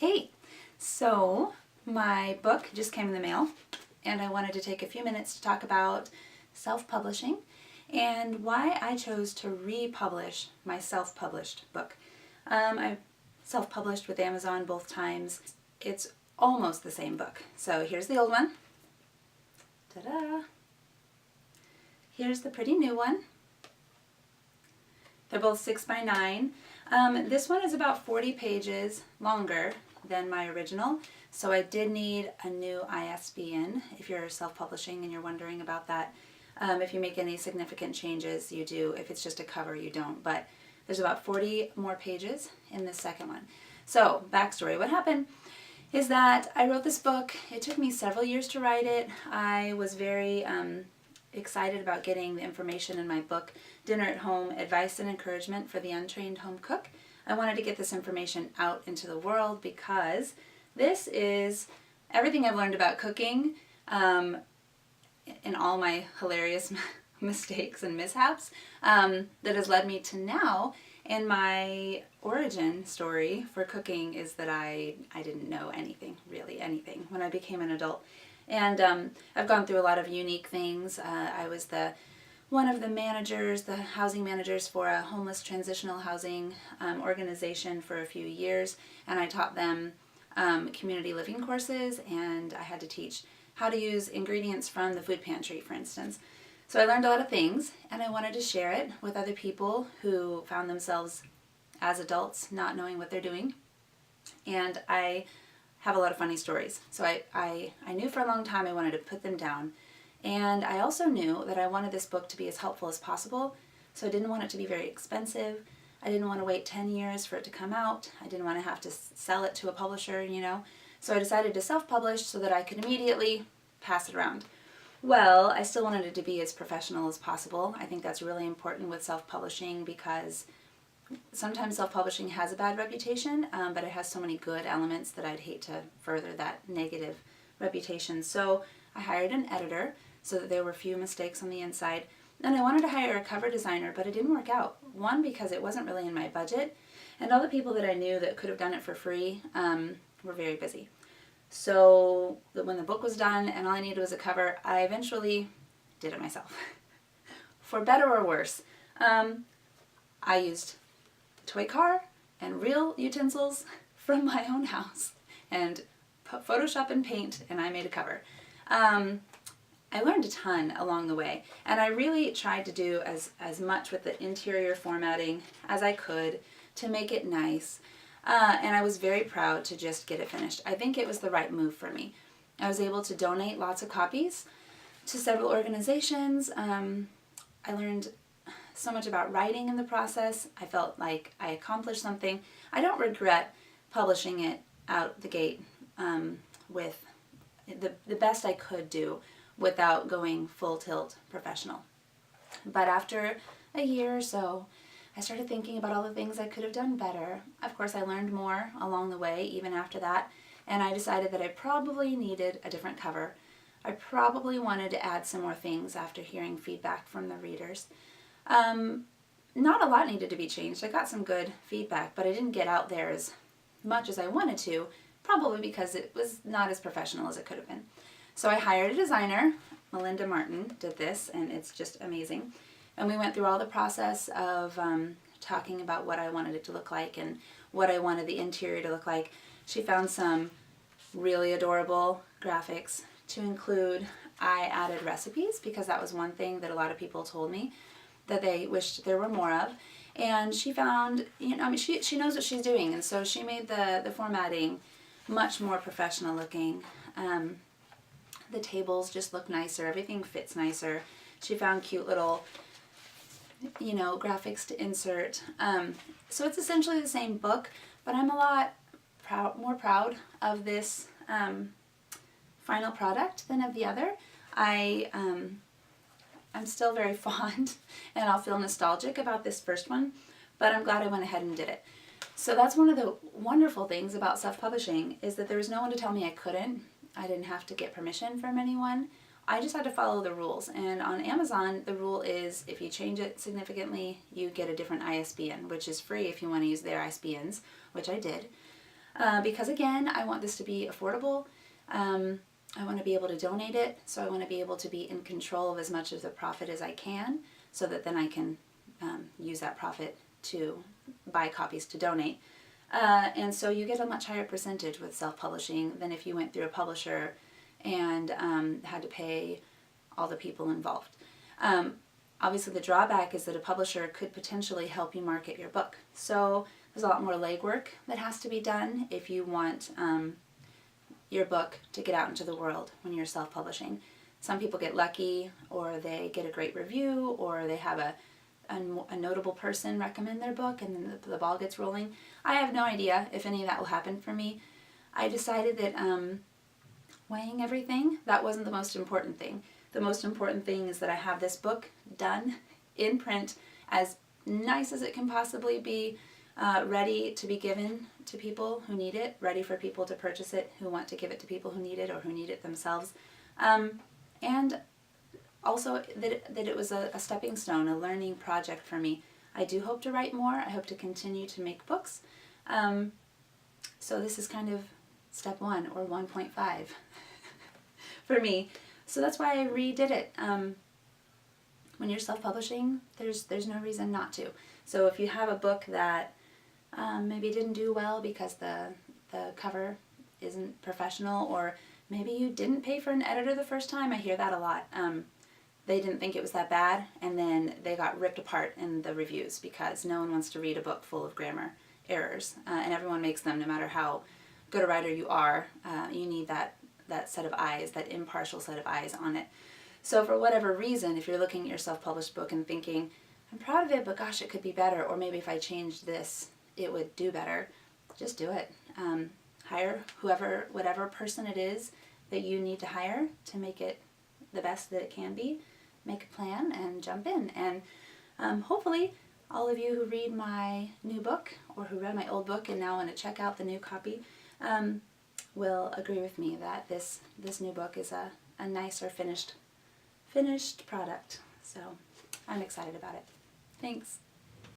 Hey, so my book just came in the mail, and I wanted to take a few minutes to talk about self-publishing and why I chose to republish my self-published book. I self-published with Amazon both times. It's almost the same book. So here's the old one. Ta-da! Here's the pretty new one. They're both 6x9. This one is about 40 pages longer than my original, so I did need a new ISBN if you're self-publishing and you're wondering about that. If you make any significant changes, you do. If it's just a cover, you don't. But there's about 40 more pages in this second one. So, backstory. What happened is that I wrote this book. It took me several years to write it. I was very excited about getting the information in my book, Dinner at Home, Advice and Encouragement for the Untrained Home Cook. I wanted to get this information out into the world because this is everything I've learned about cooking in all my hilarious mistakes and mishaps that has led me to now. And my origin story for cooking is that I didn't know anything, really anything, when I became an adult. And I've gone through a lot of unique things. I was one of the managers, the housing managers for a homeless transitional housing organization for a few years, and I taught them community living courses, and I had to teach how to use ingredients from the food pantry, for instance. So I learned a lot of things, and I wanted to share it with other people who found themselves as adults not knowing what they're doing. And I have a lot of funny stories. So I knew for a long time I wanted to put them down. And I also knew that I wanted this book to be as helpful as possible. So I didn't want it to be very expensive. I didn't want to wait 10 years for it to come out. I didn't want to have to sell it to a publisher, you know. So I decided to self-publish so that I could immediately pass it around. Well, I still wanted it to be as professional as possible. I think that's really important with self-publishing because sometimes self-publishing has a bad reputation, but it has so many good elements that I'd hate to further that negative reputation. So I hired an editor so that there were few mistakes on the inside. And I wanted to hire a cover designer, but it didn't work out. One, because it wasn't really in my budget, and all the people that I knew that could have done it for free were very busy. So when the book was done and all I needed was a cover, I eventually did it myself. For better or worse, I used toy car and real utensils from my own house and put Photoshop and paint, and I made a cover. I learned a ton along the way, and I really tried to do as much with the interior formatting as I could to make it nice, and I was very proud to just get it finished. I think it was the right move for me. I was able to donate lots of copies to several organizations. I learned so much about writing in the process. I felt like I accomplished something. I don't regret publishing it out the gate with the best I could do without going full tilt professional. But after a year or so, I started thinking about all the things I could have done better. Of course, I learned more along the way, even after that, and I decided that I probably needed a different cover. I probably wanted to add some more things after hearing feedback from the readers. Not a lot needed to be changed. I got some good feedback, but I didn't get out there as much as I wanted to, probably because it was not as professional as it could have been. So I hired a designer. Melinda Martin did this, and it's just amazing. And we went through all the process of talking about what I wanted it to look like and what I wanted the interior to look like. She found some really adorable graphics to include. I added recipes because that was one thing that a lot of people told me that they wished there were more of. And she found, she knows what she's doing, and so she made the formatting much more professional looking. The tables just look nicer, everything fits nicer. She found cute little, graphics to insert. So it's essentially the same book, but I'm a lot more proud of this final product than of the other. I'm still very fond, and I'll feel nostalgic about this first one, but I'm glad I went ahead and did it. So that's one of the wonderful things about self-publishing, is that there was no one to tell me I couldn't. I didn't have to get permission from anyone. I just had to follow the rules. And on Amazon, the rule is if you change it significantly, you get a different ISBN, which is free if you want to use their ISBNs, which I did. because again, I want this to be affordable. I want to be able to donate it, so I want to be able to be in control of as much of the profit as I can, so that then I can use that profit to buy copies to donate. And so you get a much higher percentage with self-publishing than if you went through a publisher and had to pay all the people involved. Obviously the drawback is that a publisher could potentially help you market your book. So there's a lot more legwork that has to be done if you want your book to get out into the world when you're self-publishing. Some people get lucky, or they get a great review, or they have a notable person recommend their book, and then the ball gets rolling. I have no idea if any of that will happen for me. I decided that weighing everything, that wasn't the most important thing. The most important thing is that I have this book done in print, as nice as it can possibly be, ready to be given to people who need it, ready for people to purchase it who want to give it to people who need it or who need it themselves. And also that it was a stepping stone, a learning project for me. I do hope to write more. I hope to continue to make books. So this is kind of step 1 or 1.5 for me. So that's why I redid it. When you're self-publishing, there's no reason not to. So if you have a book that maybe didn't do well because the cover isn't professional, or maybe you didn't pay for an editor the first time, I hear that a lot. They didn't think it was that bad, and then they got ripped apart in the reviews because no one wants to read a book full of grammar errors, and everyone makes them no matter how good a writer you are. You need that set of eyes, that impartial set of eyes on it. So for whatever reason, if you're looking at your self-published book and thinking, I'm proud of it, but gosh, it could be better, or maybe if I changed this, it would do better, just do it. Hire whatever person it is that you need to hire to make it the best that it can be. Make a plan and jump in. And hopefully all of you who read my new book, or who read my old book and now want to check out the new copy, will agree with me that this new book is a nicer finished product. So I'm excited about it. Thanks.